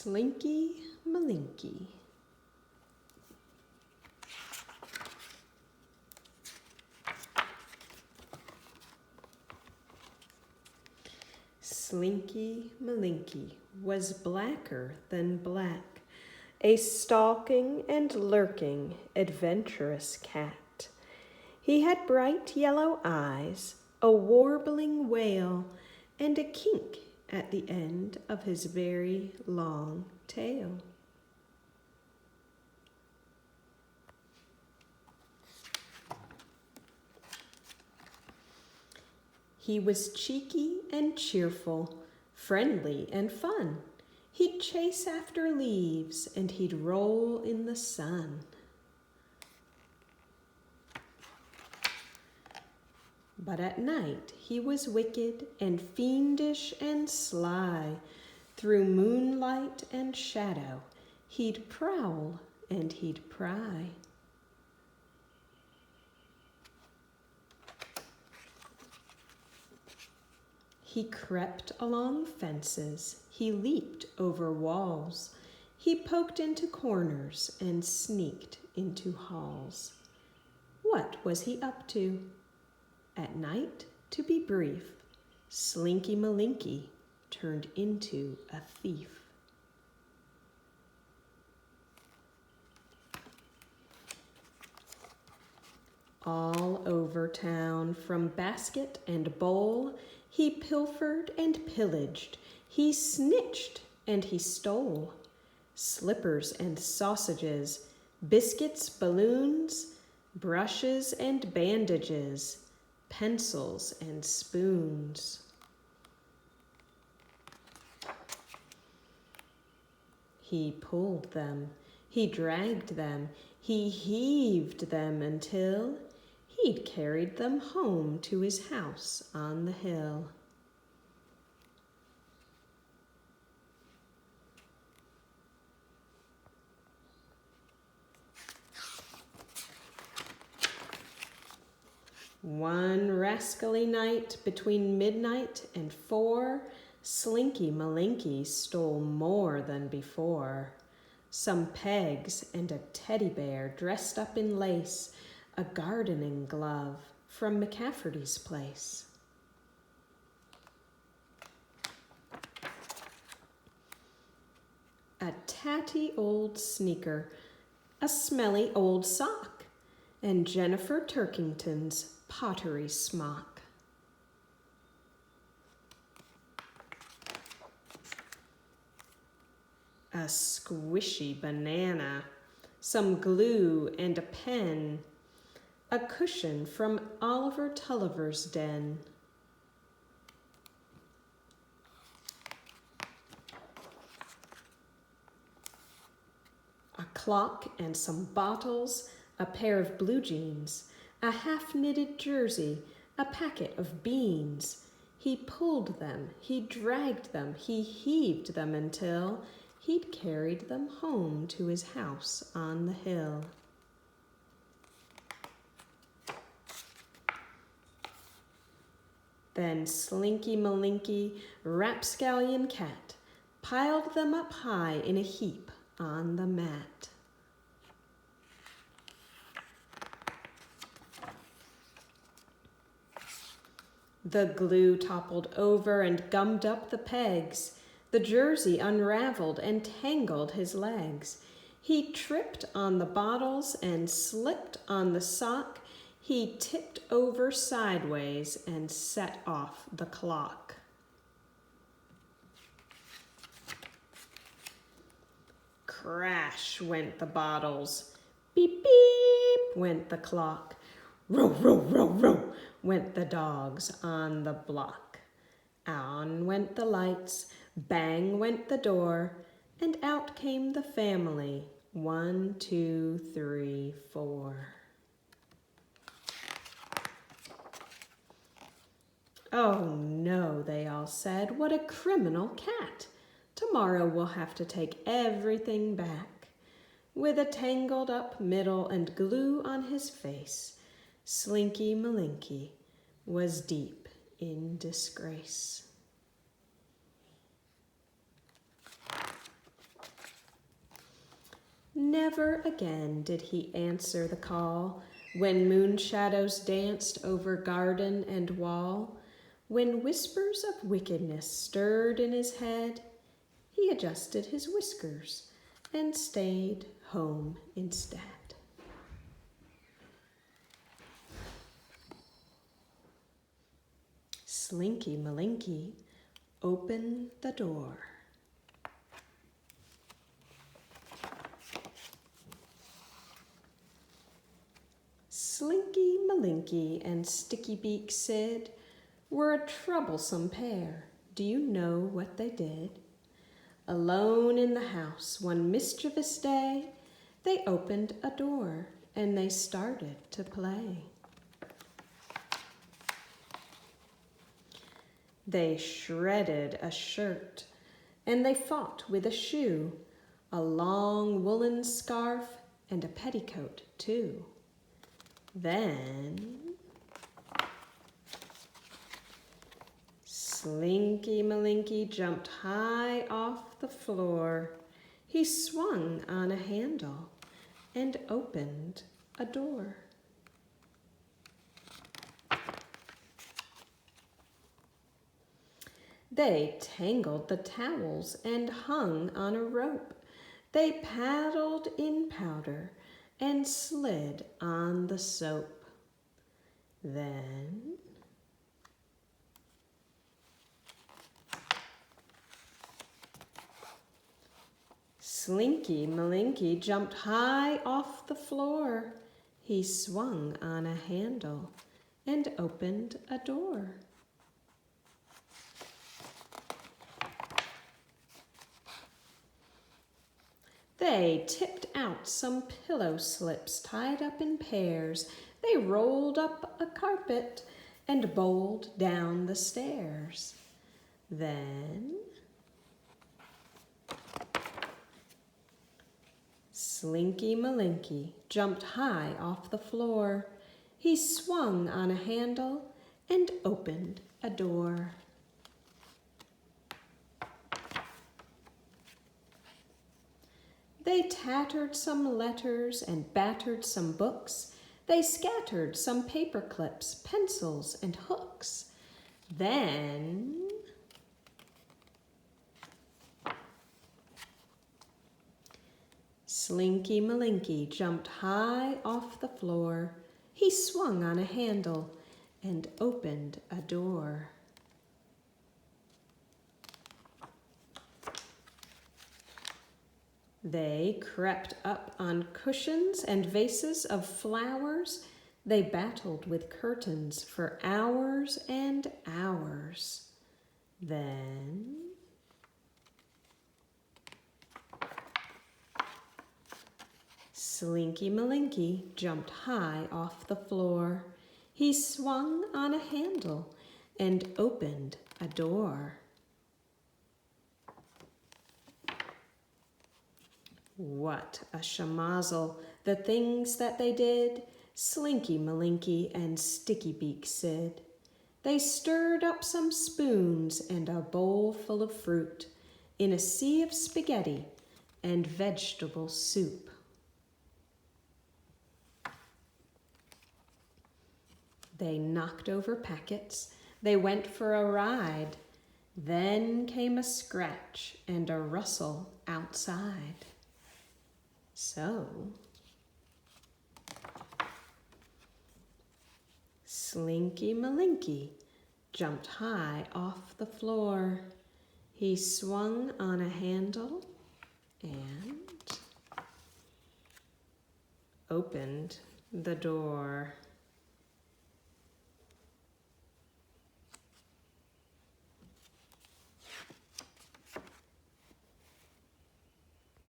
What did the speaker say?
Slinky, Malinki. Slinky, Malinki was blacker than black, a stalking and lurking, adventurous cat. He had bright yellow eyes, a warbling wail, and a kink at the end of his very long tail. He was cheeky and cheerful, friendly and fun. He'd chase after leaves and he'd roll in the sun. But at night he was wicked and fiendish and sly. Through moonlight and shadow, he'd prowl and he'd pry. He crept along fences, he leaped over walls, he poked into corners and sneaked into halls. What was he up to? At night, to be brief, Slinky Malinki turned into a thief. All over town, from basket and bowl, he pilfered and pillaged, he snitched and he stole. Slippers and sausages, biscuits, balloons, brushes and bandages, pencils and spoons. He pulled them, he dragged them, he heaved them until he'd carried them home to his house on the hill. One rascally night between midnight and 4, Slinky Malinki stole more than before. Some pegs and a teddy bear dressed up in lace, a gardening glove from McCafferty's place. A tatty old sneaker, a smelly old sock, and Jennifer Turkington's pottery smock. A squishy banana, some glue and a pen, a cushion from Oliver Tulliver's den. A clock and some bottles, a pair of blue jeans, a half-knitted jersey, a packet of beans. He pulled them, he dragged them, he heaved them until he'd carried them home to his house on the hill. Then Slinky Malinki, rapscallion cat, piled them up high in a heap on the mat. The glue toppled over and gummed up the pegs. The jersey unraveled and tangled his legs. He tripped on the bottles and slipped on the sock. He tipped over sideways and set off the clock. Crash went the bottles. Beep, beep went the clock. Row, row, row, row went the dogs on the block. On went the lights. Bang went the door, and out came the family. 1, 2, 3, 4. Oh no, they all said, what a criminal cat. Tomorrow we'll have to take everything back. With a tangled up middle and glue on his face, Slinky Malinki was deep in disgrace. Never again did he answer the call when moon shadows danced over garden and wall. When whispers of wickedness stirred in his head, he adjusted his whiskers and stayed home instead. Slinky, Malinki, open the door. Slinky, Malinki, and Sticky Beak Sid were a troublesome pair. Do you know what they did? Alone in the house one mischievous day, they opened a door and they started to play. They shredded a shirt and they fought with a shoe, a long woolen scarf and a petticoat too. Then Slinky Malinki jumped high off the floor. He swung on a handle and opened a door. They tangled the towels and hung on a rope. They paddled in powder and slid on the soap. Then Slinky Malinki jumped high off the floor. He swung on a handle and opened a door. They tipped out some pillow slips tied up in pairs. They rolled up a carpet and bowled down the stairs. Then Slinky Malinki jumped high off the floor. He swung on a handle and opened a door. They tattered some letters and battered some books. They scattered some paper clips, pencils, and hooks. Then Slinky Malinki jumped high off the floor. He swung on a handle and opened a door. They crept up on cushions and vases of flowers. They battled with curtains for hours and hours. Then Slinky Malinki jumped high off the floor. He swung on a handle and opened a door. What a shamazel, the things that they did, Slinky Malinki and Sticky Beak Sid. They stirred up some spoons and a bowl full of fruit in a sea of spaghetti and vegetable soup. They knocked over packets. They went for a ride. Then came a scratch and a rustle outside. So Slinky Malinki jumped high off the floor. He swung on a handle and opened the door.